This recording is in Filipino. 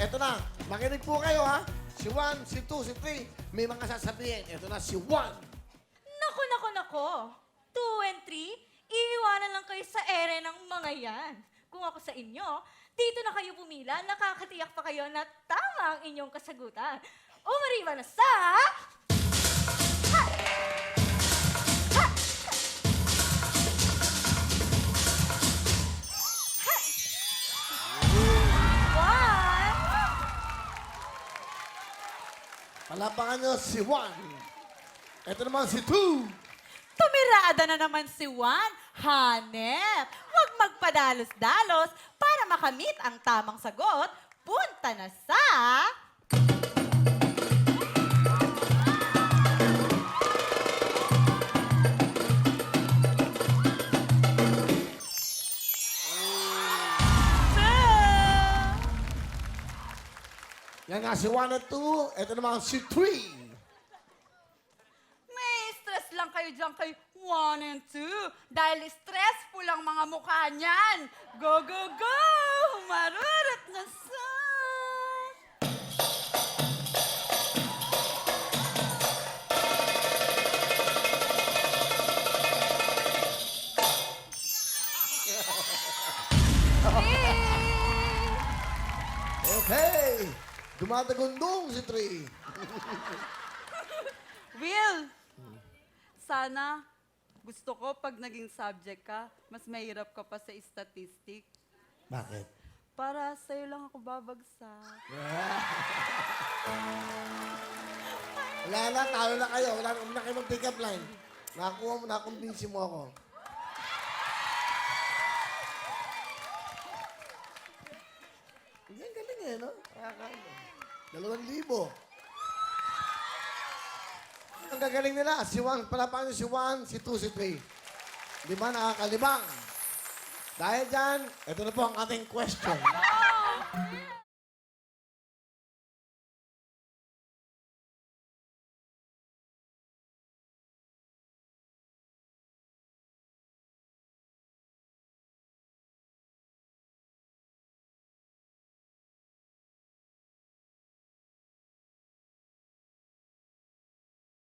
eto na. Makinig po kayo, ha? Si 1, si 2, si 3. May mga sasabihin. Eto na, si 1. Naku, naku, naku. 2 and 3, iiwanan lang kayo sa ere ng mga yan. Kung ako sa inyo, dito na kayo pumila, nakakatiyak pa kayo na tama ang inyong kasagutan. Umariwa na sa... Ha! Ha! Ha! One! Palapakan nyo si 1. Eto naman si 2. Tumirada na naman si Juan. Hanep, huwag magpadalos-dalos para makamit ang tamang sagot. Punta na sa... Yan nga si 1 at 2. Eto naman si 3. May stress lang kayo dyan kay 1 and 2. Dahil stressful ang mga mukha niyan. Go, go, go! Humarurot na sa... Okay. Dumatagundong si 3. Will, sana gusto ko pag naging subject ka, mas mahirap ka pa sa statistic. Bakit? Para sa'yo lang ako babagsak. Wala na, talo na kayo. Wala na kayo mag-pick up line. Nakakuha mo, nakumbinsi mo ako. Ang galing eh, no? 2,000. Ang gagaling nila, si 1, palapakan niyo si 1, si 2, si 3. Di ba nakakalibang? Dahil dyan, ito na po ang ating question.